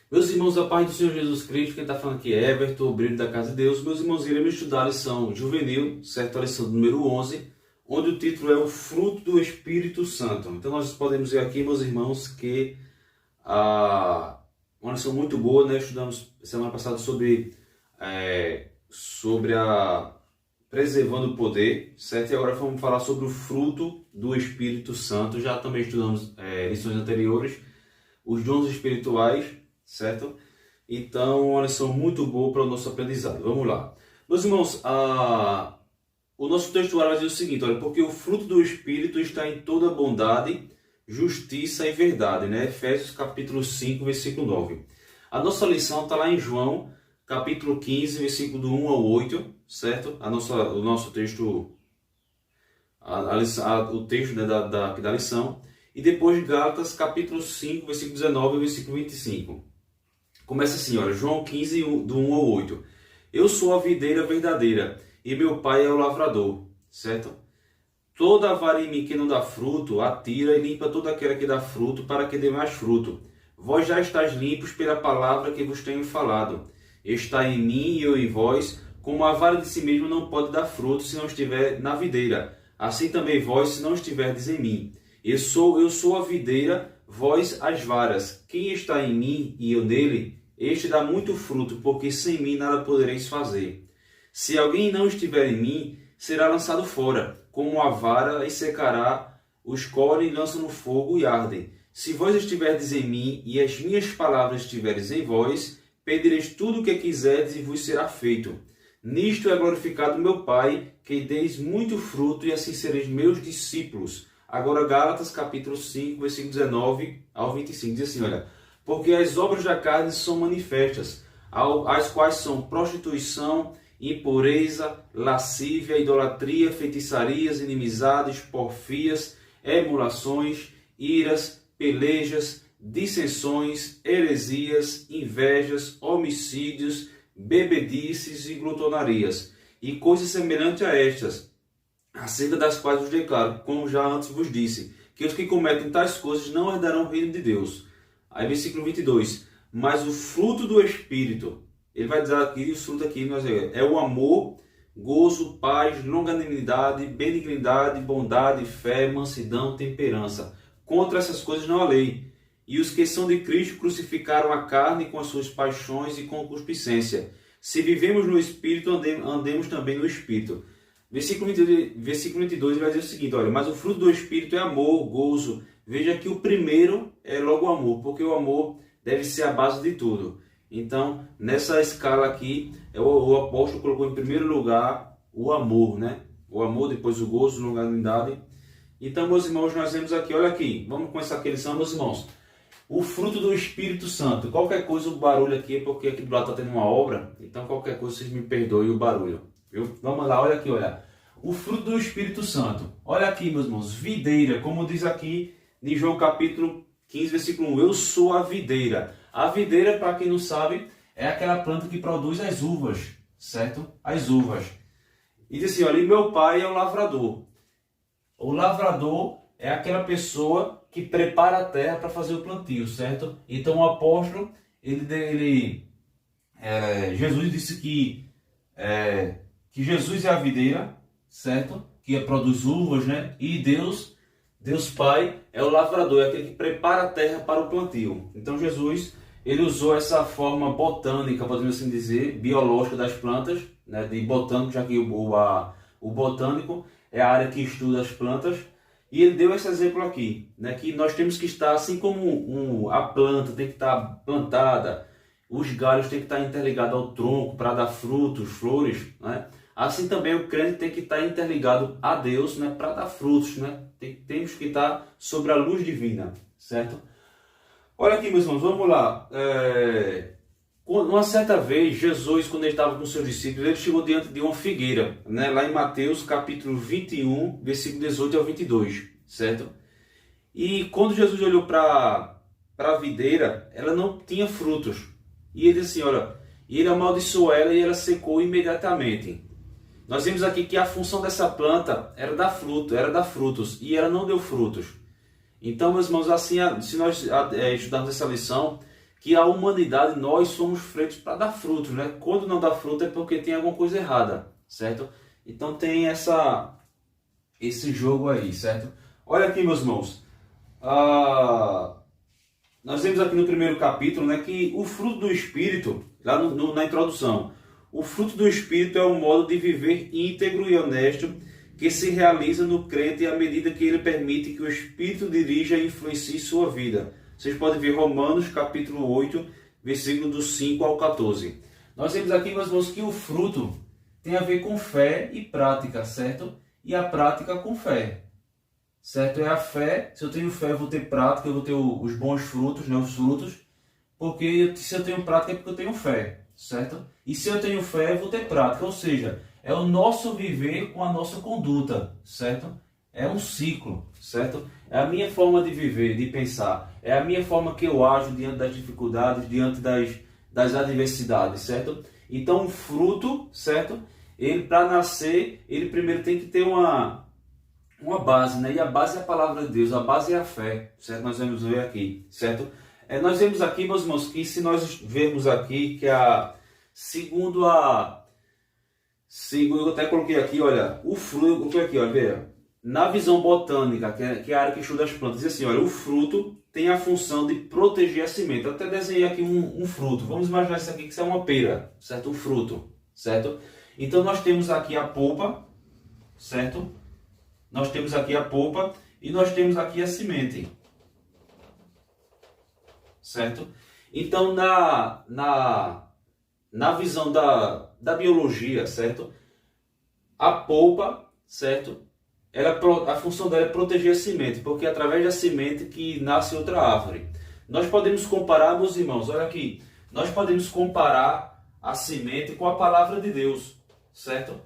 Meus irmãos, a paz do Senhor Jesus Cristo, quem está falando aqui é Everton, obreiro da Casa de Deus. Meus irmãos, iremos estudar a lição juvenil, certo? A lição número 11, onde o título é o fruto do Espírito Santo. Então nós podemos ver aqui, meus irmãos, que uma lição muito boa, né? Estudamos semana passada sobre a preservando o poder, certo? E agora vamos falar sobre o fruto do Espírito Santo. Já também estudamos lições anteriores, os dons espirituais, certo? Então, uma lição muito boa para o nosso aprendizado. Vamos lá. Meus irmãos, o nosso texto vai dizer o seguinte, olha, porque o fruto do Espírito está em toda bondade, justiça e verdade, né? Efésios capítulo 5, versículo 9. A nossa lição está lá em João, capítulo 15, versículo do 1 ao 8, certo? O nosso texto, o texto, né, da lição. E depois Gálatas, capítulo 5, versículo 19 e versículo 25. Começa assim, olha, João 15, do 1 ao 8. Eu sou a videira verdadeira, e meu pai é o lavrador, certo? Toda a vara em mim que não dá fruto, atira e limpa toda aquela que dá fruto, para que dê mais fruto. Vós já estáis limpos pela palavra que vos tenho falado. Está em mim e eu em vós, como a vara de si mesmo não pode dar fruto se não estiver na videira. Assim também vós, se não estiverdes em mim. Eu sou a videira, vós as varas. Quem está em mim e eu nele, este dá muito fruto, porque sem mim nada podereis fazer. Se alguém não estiver em mim, será lançado fora, como a vara, e secará, os colhem e lançam no fogo e ardem. Se vós estiverdes em mim e as minhas palavras estiveres em vós, pedireis tudo o que quiserdes e vos será feito. Nisto é glorificado meu Pai, que deis muito fruto e assim sereis meus discípulos. Agora Gálatas capítulo 5, versículo 19 ao 25, diz assim, olha, porque as obras da carne são manifestas, as quais são prostituição, impureza, lascívia, idolatria, feitiçarias, inimizades, porfias, emulações, iras, pelejas, dissensões, heresias, invejas, homicídios, bebedices e glutonarias, e coisas semelhantes a estas, acerca das quais vos declaro, como já antes vos disse, que os que cometem tais coisas não herdarão o reino de Deus. Aí versículo 22, mas o fruto do Espírito, ele vai dizer aqui, o fruto aqui é o amor, gozo, paz, longanimidade, benignidade, bondade, fé, mansidão, temperança. Contra essas coisas não há lei. E os que são de Cristo crucificaram a carne com as suas paixões e concupiscência. Se vivemos no Espírito, andemos também no Espírito. Versículo 22 vai dizer o seguinte, olha, mas o fruto do Espírito é amor, gozo. Veja que o primeiro é logo o amor, porque o amor deve ser a base de tudo. Então, nessa escala aqui, o apóstolo colocou em primeiro lugar o amor, né? O amor, depois o gozo, longanimidade. Então, meus irmãos, nós vemos aqui, olha aqui, vamos começar aqui a lição, meus irmãos. O fruto do Espírito Santo. Qualquer coisa, o barulho aqui é porque aqui do lado está tendo uma obra, então qualquer coisa vocês me perdoem o barulho. Viu? Vamos lá, olha aqui, olha. O fruto do Espírito Santo. Olha aqui, meus irmãos, videira, como diz aqui em João capítulo 15, versículo 1. Eu sou a videira. A videira, para quem não sabe, é aquela planta que produz as uvas, certo? As uvas. E diz assim, olha, e meu pai é o lavrador. O lavrador é aquela pessoa que prepara a terra para fazer o plantio, certo? Então o apóstolo, Jesus disse que Jesus é a videira, certo? Que produz uvas, né? E Deus Pai é o lavrador, é aquele que prepara a terra para o plantio. Então Jesus, ele usou essa forma botânica, podemos assim dizer, biológica das plantas, né? De botânico, já que o botânico é a área que estuda as plantas. E ele deu esse exemplo aqui, né? Que nós temos que estar, assim como a planta tem que estar plantada, os galhos têm que estar interligados ao tronco para dar frutos, flores, né? Assim também o crente tem que estar interligado a Deus, né? Para dar frutos, né? Temos que estar sobre a luz divina, certo? Olha aqui, meus irmãos, vamos lá. Uma certa vez, Jesus, quando ele estava com seus discípulos, ele chegou diante de uma figueira, né? Lá em Mateus, capítulo 21, versículo 18 ao 22, certo? E quando Jesus olhou para a videira, ela não tinha frutos. E ele disse assim, olha, e ele amaldiçoou ela e ela secou imediatamente. Nós vimos aqui que a função dessa planta era dar frutos, e ela não deu frutos. Então, meus irmãos, assim, se nós estudarmos essa lição, que a humanidade, nós somos feitos para dar frutos, né? Quando não dá fruto é porque tem alguma coisa errada, certo? Então tem esse jogo aí, certo? Olha aqui, meus irmãos. Nós vemos aqui no primeiro capítulo, né, que o fruto do Espírito, lá na introdução, o fruto do Espírito é um modo de viver íntegro e honesto que se realiza no crente à medida que ele permite que o Espírito dirija e influencie sua vida. Vocês podem ver Romanos capítulo 8, versículo do 5 ao 14. Nós vemos aqui, meus irmãos, que o fruto tem a ver com fé e prática, certo? E a prática com fé. Certo? É a fé. Se eu tenho fé, eu vou ter prática, eu vou ter os bons frutos, né? Os frutos. Porque se eu tenho prática é porque eu tenho fé, certo? E se eu tenho fé, eu vou ter prática. Ou seja, é o nosso viver com a nossa conduta, certo? É um ciclo, certo? É a minha forma de viver, de pensar. É a minha forma que eu ajo diante das dificuldades, diante das adversidades, certo? Então, o fruto, certo? Ele, para nascer, ele primeiro tem que ter uma base, né? E a base é a palavra de Deus, a base é a fé, certo? Nós vamos ver aqui, certo? Nós vemos aqui, meus irmãos, que se nós vermos aqui que segundo eu até coloquei aqui, olha, o fruto, eu coloquei aqui, olha, veja, na visão botânica, que é a área que estuda as plantas, diz assim, olha, o fruto tem a função de proteger a semente. Eu até desenhei aqui um fruto. Vamos imaginar isso aqui que isso é uma pera, certo? Um fruto, certo? Então nós temos aqui a polpa, certo? Nós temos aqui a polpa e nós temos aqui a semente, certo? Então na visão da biologia, certo? A polpa, certo? A função dela é proteger a semente, porque é através da semente que nasce outra árvore. Nós podemos comparar, meus irmãos, olha aqui, nós podemos comparar a semente com a palavra de Deus, certo?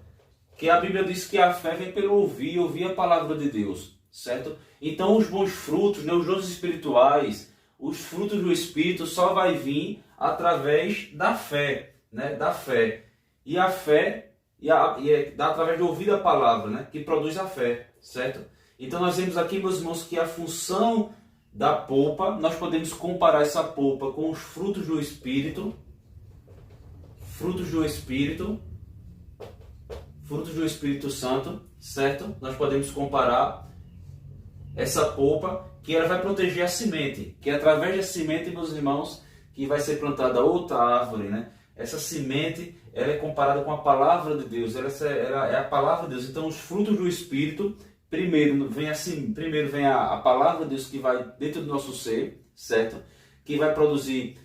Que a Bíblia diz que a fé vem pelo ouvir a palavra de Deus, certo? Então os bons frutos, né, os dons espirituais, os frutos do Espírito só vai vir através da fé, né? Da fé. E a fé é através de ouvir a palavra, né? Que produz a fé, certo? Então nós vemos aqui, meus irmãos, que a função da polpa, nós podemos comparar essa polpa com os frutos do Espírito, frutos do Espírito Santo, certo? Nós podemos comparar essa polpa, que ela vai proteger a semente, que é através da semente, meus irmãos, que vai ser plantada outra árvore, né? Essa semente, ela é comparada com a palavra de Deus, ela é a palavra de Deus. Então, os frutos do Espírito, primeiro vem a palavra de Deus que vai dentro do nosso ser, certo? Que vai produzir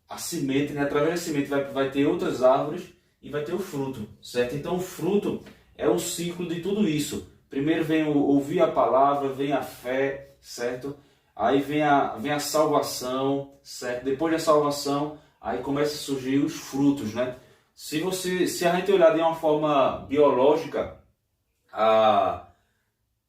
a semente, né? Através da semente vai ter outras árvores e vai ter o fruto, certo? Então, o fruto é o ciclo de tudo isso. Primeiro vem ouvir a palavra, vem a fé, certo? Aí vem a salvação, certo? Depois da salvação, aí começa a surgir os frutos, né? Se a gente olhar de uma forma biológica,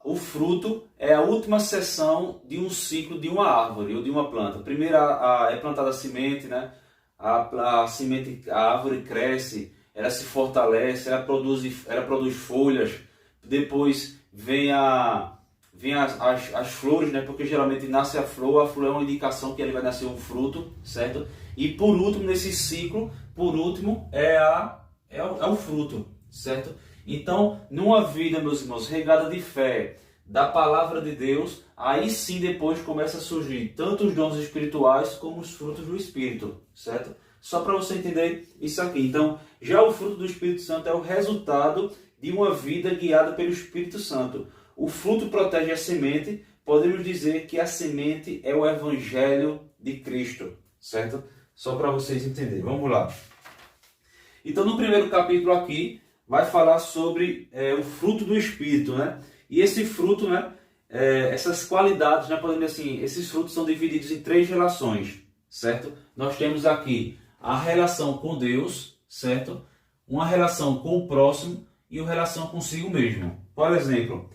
o fruto é a última seção de um ciclo de uma árvore ou de uma planta. Primeiro é plantada a semente, né? A semente, a árvore cresce, ela se fortalece, ela produz folhas. Depois vem as flores, né? Porque geralmente nasce a flor é uma indicação que ele vai nascer um fruto, certo? E por último, nesse ciclo, é o fruto, certo? Então, numa vida, meus irmãos, regada de fé, da palavra de Deus, aí sim depois começa a surgir tanto os dons espirituais como os frutos do Espírito, certo? Só para você entender isso aqui. Então, já o fruto do Espírito Santo é o resultado de uma vida guiada pelo Espírito Santo. O fruto protege a semente, podemos dizer que a semente é o Evangelho de Cristo, certo? Só para vocês entenderem. Vamos lá. Então, no primeiro capítulo aqui, vai falar sobre o fruto do Espírito, né? E esse fruto, né? Essas qualidades, né? Podemos dizer assim, esses frutos são divididos em 3 relações, certo? Nós temos aqui a relação com Deus, certo? Uma relação com o próximo e uma relação consigo mesmo. Por exemplo,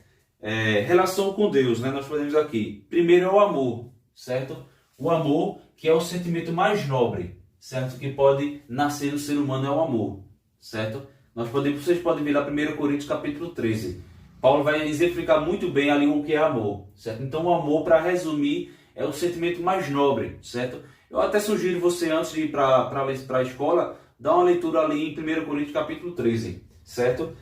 relação com Deus, né? Nós podemos aqui, primeiro é o amor, certo? O amor, que é o sentimento mais nobre, certo? Que pode nascer no ser humano é o amor, certo? Vocês podem ver lá 1 Coríntios capítulo 13. Paulo vai exemplificar muito bem ali o que é amor, certo? Então o amor, para resumir, é o sentimento mais nobre, certo? Eu até sugiro você, antes de ir para a escola, dar uma leitura ali em 1 Coríntios capítulo 13, certo?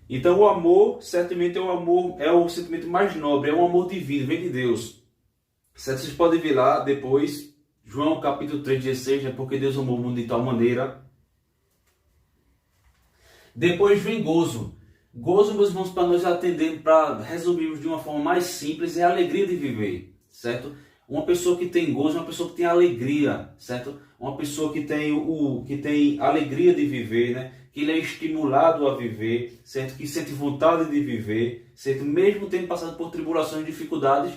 Então o amor, certamente é o sentimento mais nobre, é um amor divino, vem de Deus. Certo? Vocês podem ver lá depois, João capítulo 3,16, né? Porque Deus amou o mundo de tal maneira. Depois vem gozo. Gozo, meus irmãos, para nós atender, para resumirmos de uma forma mais simples, é a alegria de viver, certo? Uma pessoa que tem gozo é uma pessoa que tem alegria, certo? Uma pessoa que tem alegria de viver, né? Que ele é estimulado a viver, certo? Que sente vontade de viver, certo? Mesmo tendo passado por tribulações e dificuldades,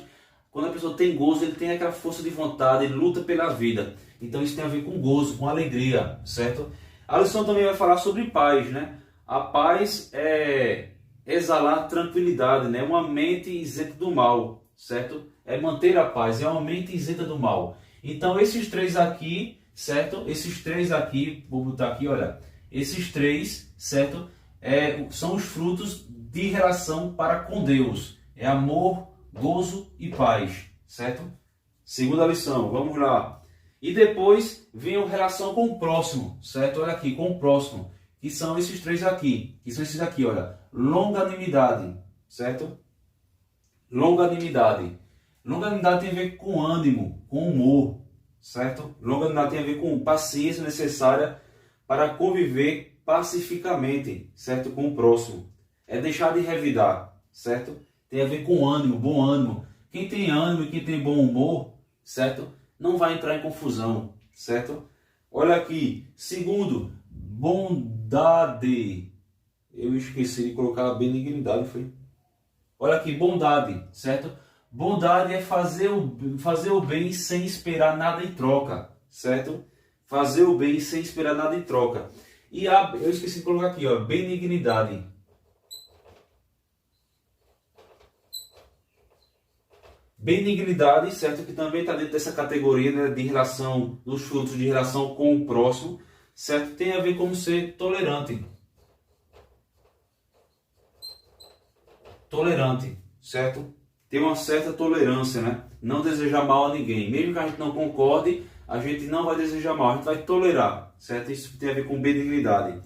quando a pessoa tem gozo, ele tem aquela força de vontade, ele luta pela vida. Então isso tem a ver com gozo, com alegria, certo? A lição também vai falar sobre paz, né? A paz é exalar tranquilidade, né? Uma mente isenta do mal, certo? É manter a paz, é uma mente isenta do mal. Então esses três aqui, certo? Esses três aqui, vou botar aqui, olha. Esses três, certo? São os frutos de relação para com Deus. É amor, gozo e paz, certo? Segunda lição, vamos lá. E depois vem a relação com o próximo, certo? Olha aqui, com o próximo, que são esses três aqui, que são esses aqui, olha. Longanimidade, certo? Longanimidade. Longanimidade tem a ver com ânimo, com humor, certo? Longanimidade tem a ver com paciência necessária para conviver pacificamente, certo? Com o próximo. É deixar de revidar, certo? Tem a ver com ânimo, bom ânimo. Quem tem ânimo e quem tem bom humor, certo? Não vai entrar em confusão, certo? Olha aqui. Segundo, bondade. Eu esqueci de colocar benignidade, foi? Olha aqui, bondade, certo? Bondade é fazer o bem sem esperar nada em troca, certo? Fazer o bem sem esperar nada em troca. E eu esqueci de colocar aqui, ó, benignidade. Benignidade, certo? Que também está dentro dessa categoria, né, de relação, dos frutos de relação com o próximo, certo? Tem a ver com ser tolerante. Tolerante, certo? Ter uma certa tolerância, né? Não desejar mal a ninguém. Mesmo que a gente não concorde, a gente não vai desejar mal, a gente vai tolerar, certo? Isso tem a ver com benignidade.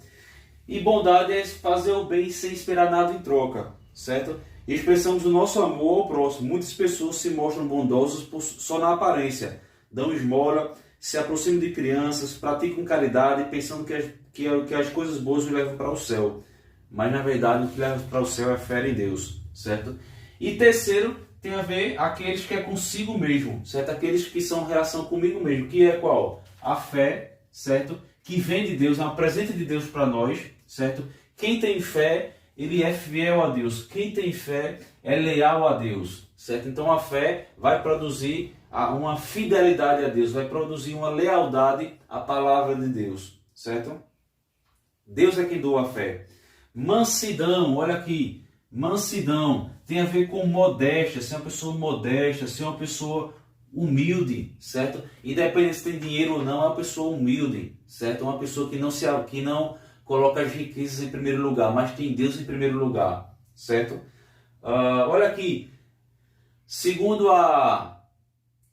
E bondade é fazer o bem sem esperar nada em troca, certo? E expressamos o nosso amor ao próximo. Muitas pessoas se mostram bondosas só na aparência. Dão esmola, se aproximam de crianças, praticam caridade, pensando que as coisas boas os levam para o céu. Mas na verdade o que leva para o céu é fé em Deus, certo? E terceiro, tem a ver aqueles que é consigo mesmo, certo? Aqueles que são em relação comigo mesmo, que é qual? A fé, certo? Que vem de Deus, é um presente de Deus para nós, certo? Quem tem fé, ele é fiel a Deus. Quem tem fé é leal a Deus, certo? Então a fé vai produzir uma fidelidade a Deus, vai produzir uma lealdade à palavra de Deus, certo? Deus é quem doa a fé. Mansidão, olha aqui, mansidão tem a ver com modéstia, ser uma pessoa modesta, ser uma pessoa humilde, certo? Independente se tem dinheiro ou não, é uma pessoa humilde, certo? É uma pessoa que não coloca as riquezas em primeiro lugar, mas tem Deus em primeiro lugar, certo? Olha aqui, segundo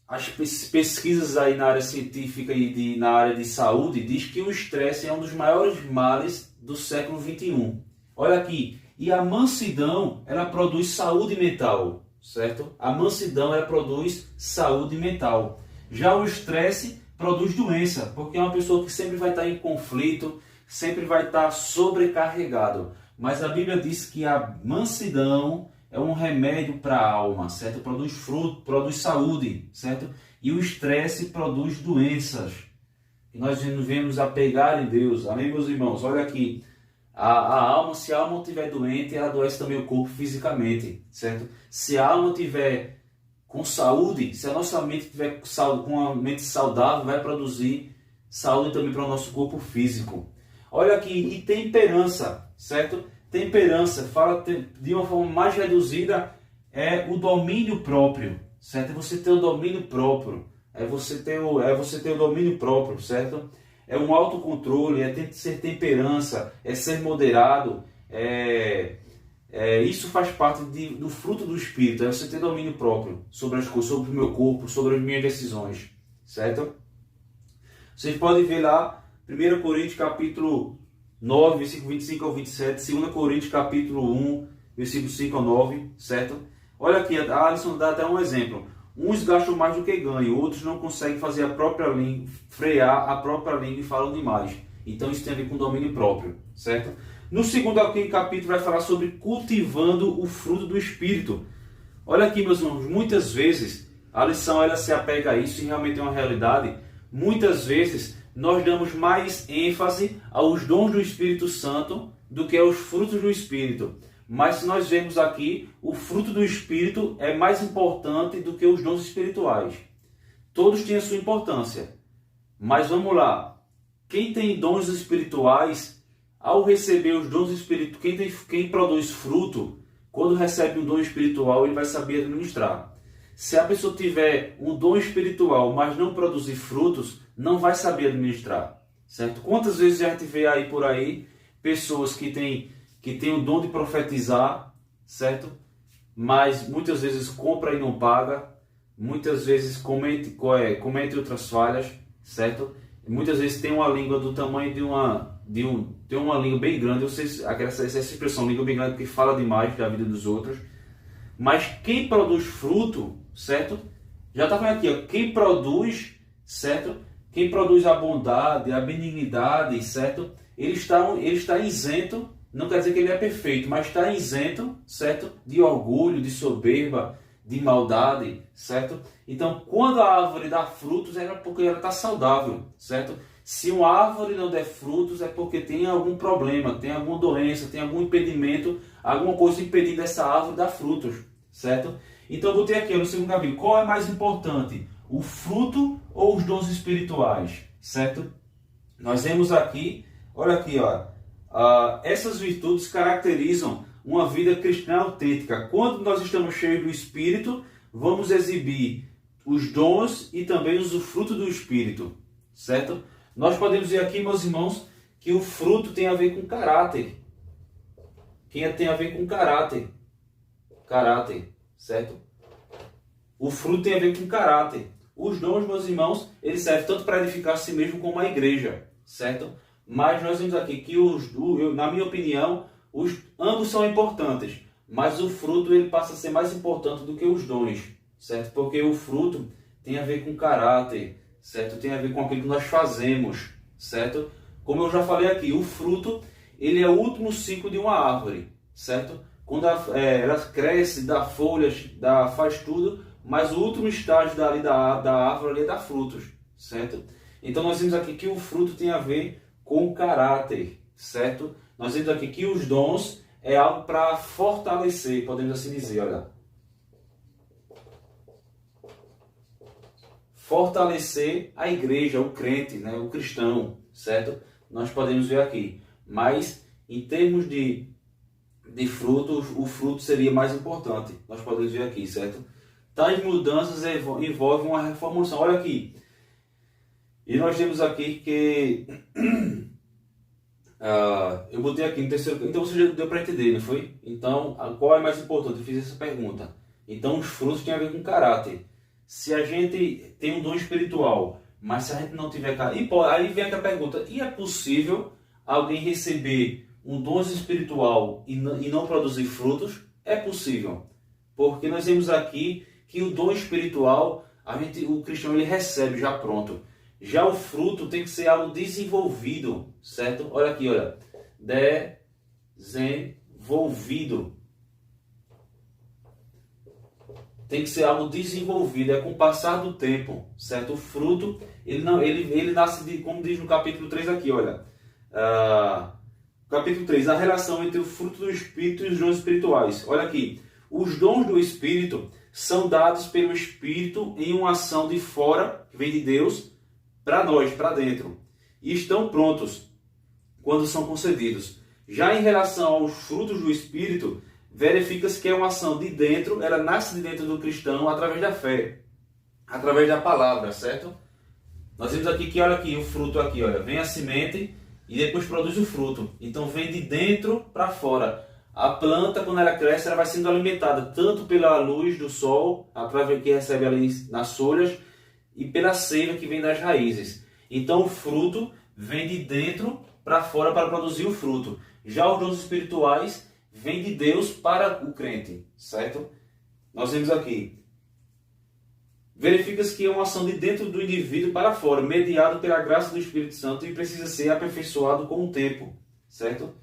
as pesquisas aí na área científica e na área de saúde, diz que o estresse é um dos maiores males do século XXI. Olha aqui, e a mansidão, ela produz saúde mental, certo? A mansidão, ela produz saúde mental. Já o estresse produz doença, porque é uma pessoa que sempre vai estar em conflito, sempre vai estar sobrecarregado. Mas a Bíblia diz que a mansidão é um remédio para a alma, certo? Produz fruto, produz saúde, certo? E o estresse produz doenças. E nós nos vemos apegar em Deus. Amém, meus irmãos? Olha aqui. A alma, se a alma estiver doente, ela adoece também o corpo fisicamente, certo? Se a alma estiver com saúde, se a nossa mente estiver com uma mente saudável, vai produzir saúde também para o nosso corpo físico. Olha aqui, e temperança, certo? Temperança, fala de uma forma mais reduzida, é o domínio próprio, certo? É você ter o domínio próprio, é você ter o domínio próprio, certo? É um autocontrole, é ser temperança, é ser moderado, é Isso faz parte do fruto do Espírito, é você ter domínio próprio sobre as coisas, sobre o meu corpo, sobre as minhas decisões, certo? Vocês podem ver lá, 1 Coríntios capítulo 9, versículo 25 ao 27, 2 Coríntios capítulo 1, versículo 5 ao 9, certo? Olha aqui, a Alisson dá até um exemplo. Uns gastam mais do que ganham, outros não conseguem fazer a própria língua, frear a própria língua e falam demais. Então isso tem a ver com domínio próprio, certo? No segundo capítulo vai falar sobre cultivando o fruto do Espírito. Olha aqui, meus irmãos, muitas vezes a lição ela se apega a isso e realmente é uma realidade. Muitas vezes nós damos mais ênfase aos dons do Espírito Santo do que aos frutos do Espírito. Mas se nós vemos aqui, o fruto do Espírito é mais importante do que os dons espirituais. Todos têm a sua importância. Mas vamos lá. Quem tem dons espirituais, ao receber os dons espirituais, quem produz fruto, quando recebe um dom espiritual, ele vai saber administrar. Se a pessoa tiver um dom espiritual, mas não produzir frutos, não vai saber administrar. Certo? Quantas vezes a gente vê aí por aí pessoas que têm o dom de profetizar, certo? Mas muitas vezes compra e não paga, muitas vezes comete outras falhas, certo? E muitas vezes tem uma língua do tamanho tem uma língua bem grande, eu sei essa expressão, língua bem grande, porque fala demais da vida dos outros. Mas quem produz fruto, certo? Já está falando aqui, ó, quem produz, certo? Quem produz a bondade, a benignidade, certo? Ele está isento. Não quer dizer que ele é perfeito, mas está isento, certo? De orgulho, de soberba, de maldade, certo? Então, quando a árvore dá frutos, é porque ela está saudável, certo? Se uma árvore não der frutos, é porque tem algum problema, tem alguma doença, tem algum impedimento, alguma coisa impedindo essa árvore dar frutos, certo? Então, eu botei aqui no segundo capítulo, qual é mais importante? O fruto ou os dons espirituais, certo? Nós vemos aqui, olha aqui, ó. Essas virtudes caracterizam uma vida cristã autêntica. Quando nós estamos cheios do Espírito, vamos exibir os dons e também o fruto do Espírito, certo? Nós podemos ver aqui, meus irmãos, que o fruto tem a ver com caráter. Tem a ver com caráter. Caráter, certo? O fruto tem a ver com caráter. Os dons, meus irmãos, eles servem tanto para edificar a si mesmo como a igreja, certo? Mas nós vemos aqui que, na minha opinião, ambos são importantes. Mas o fruto ele passa a ser mais importante do que os dons, certo? Porque o fruto tem a ver com caráter, certo? Tem a ver com aquilo que nós fazemos, certo? Como eu já falei aqui, o fruto ele é o último ciclo de uma árvore, certo? Quando ela cresce, dá folhas, faz tudo, mas o último estágio da árvore ali é dar frutos, certo? Então nós vemos aqui que o fruto tem a ver com caráter, certo? Nós vemos aqui que os dons é algo para fortalecer, podemos assim dizer, olha. Fortalecer a igreja, o crente, né? O cristão, certo? Nós podemos ver aqui. Mas, em termos de frutos, o fruto seria mais importante. Nós podemos ver aqui, certo? Tais mudanças envolvem uma reformulação. Olha aqui. E nós temos aqui que... eu botei aqui no terceiro... Então você já deu para entender, não foi? Então, qual é mais importante? Eu fiz essa pergunta. Então, os frutos têm a ver com caráter. Se a gente tem um dom espiritual, mas se a gente não tiver caráter... Aí vem aquela pergunta. E é possível alguém receber um dom espiritual e não produzir frutos? É possível. Porque nós vemos aqui que o dom espiritual, o cristão ele recebe já pronto. Já o fruto tem que ser algo desenvolvido, certo? Olha aqui, olha. Desenvolvido. Tem que ser algo desenvolvido, é com o passar do tempo, certo? O fruto, ele nasce, como diz no capítulo 3 aqui, olha. Capítulo 3, a relação entre o fruto do Espírito e os dons espirituais. Olha aqui. Os dons do Espírito são dados pelo Espírito em uma ação de fora, que vem de Deus, para nós, para dentro. E estão prontos quando são concedidos. Já em relação aos frutos do Espírito, verifica-se que é uma ação de dentro, ela nasce de dentro do cristão através da fé, através da palavra, certo? Nós vemos aqui que, olha aqui, o fruto aqui, olha, vem a semente e depois produz o fruto. Então vem de dentro para fora. A planta, quando ela cresce, ela vai sendo alimentada tanto pela luz do sol, através que recebe ali nas folhas, e pela seiva que vem das raízes. Então o fruto vem de dentro para fora para produzir o fruto. Já os dons espirituais vêm de Deus para o crente, certo? Nós vemos aqui. Verifica-se que é uma ação de dentro do indivíduo para fora, mediado pela graça do Espírito Santo e precisa ser aperfeiçoado com o tempo, certo?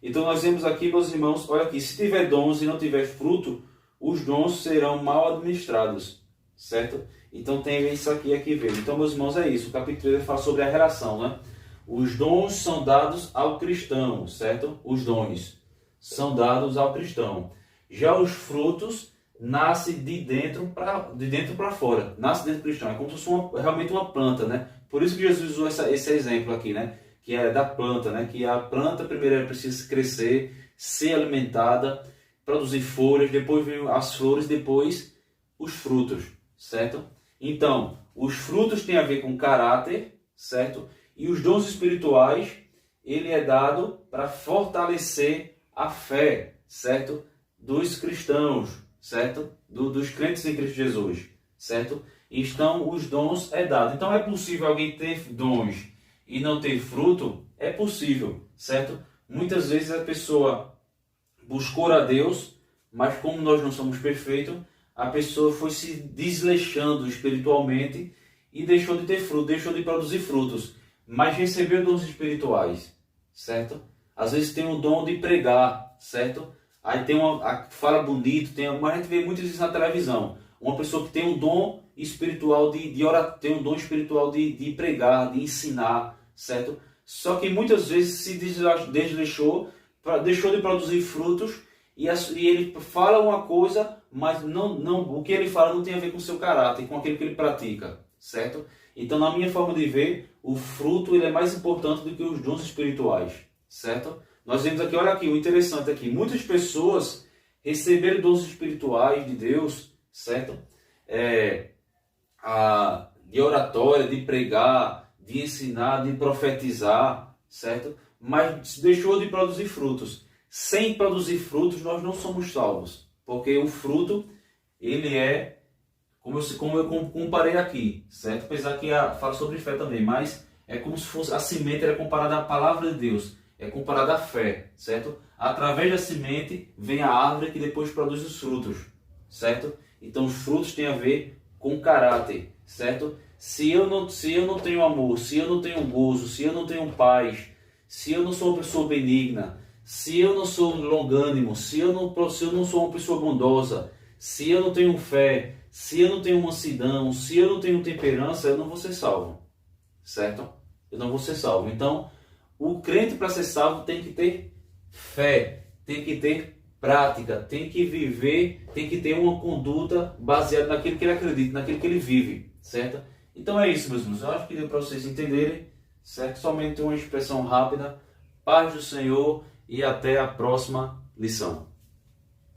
Então nós vemos aqui, meus irmãos, olha aqui, se tiver dons e não tiver fruto, os dons serão mal administrados, certo? Então tem isso aqui a ver. Então, meus irmãos, é isso. O capítulo 3 fala sobre a relação, né? Os dons são dados ao cristão, certo? Os dons são dados ao cristão. Já os frutos nascem de dentro para fora. Nasce dentro do cristão. É como se fosse realmente uma planta, né? Por isso que Jesus usou esse exemplo aqui, né? Que é da planta, né? Que a planta primeiro ela precisa crescer, ser alimentada, produzir folhas, depois vem as flores, depois os frutos, certo? Então, os frutos têm a ver com caráter, certo? E os dons espirituais, ele é dado para fortalecer a fé, certo? Dos cristãos, certo? Dos crentes em Cristo Jesus, certo? Então, os dons é dado. Então, é possível alguém ter dons e não ter fruto? É possível, certo? Muitas vezes a pessoa buscou a Deus, mas como nós não somos perfeitos, a pessoa foi se desleixando espiritualmente e deixou de ter fruto, deixou de produzir frutos, mas recebeu dons espirituais, certo? Às vezes tem o dom de pregar, certo? Aí tem fala bonito, mas a gente vê muitas vezes na televisão, uma pessoa que tem um dom espiritual tem um dom espiritual de pregar, de ensinar, certo? Só que muitas vezes se desleixou, deixou de produzir frutos e ele fala uma coisa, mas o que ele fala não tem a ver com o seu caráter, com aquilo que ele pratica, certo? Então, na minha forma de ver, o fruto ele é mais importante do que os dons espirituais, certo? Nós vemos aqui, olha aqui, o interessante aqui, muitas pessoas receberam dons espirituais de Deus, certo? De oratória, de pregar, de ensinar, de profetizar, certo? Mas deixou de produzir frutos. Sem produzir frutos, nós não somos salvos. Porque o fruto, ele é, como eu comparei aqui, certo? Apesar que fala sobre fé também, mas é como se fosse a semente era comparada à palavra de Deus, é comparada à fé, certo? Através da semente vem a árvore que depois produz os frutos, certo? Então os frutos têm a ver com caráter, certo? Se eu não tenho amor, se eu não tenho gozo, se eu não tenho paz, se eu não sou uma pessoa benigna, se eu não sou longânimo, se eu não sou uma pessoa bondosa, se eu não tenho fé, se eu não tenho mansidão, se eu não tenho temperança, eu não vou ser salvo, certo? Eu não vou ser salvo. Então, o crente para ser salvo tem que ter fé, tem que ter prática, tem que viver, tem que ter uma conduta baseada naquilo que ele acredita, naquilo que ele vive, certo? Então é isso, meus irmãos. Eu acho que deu para vocês entenderem, certo? Somente uma expressão rápida. Paz do Senhor e até a próxima lição.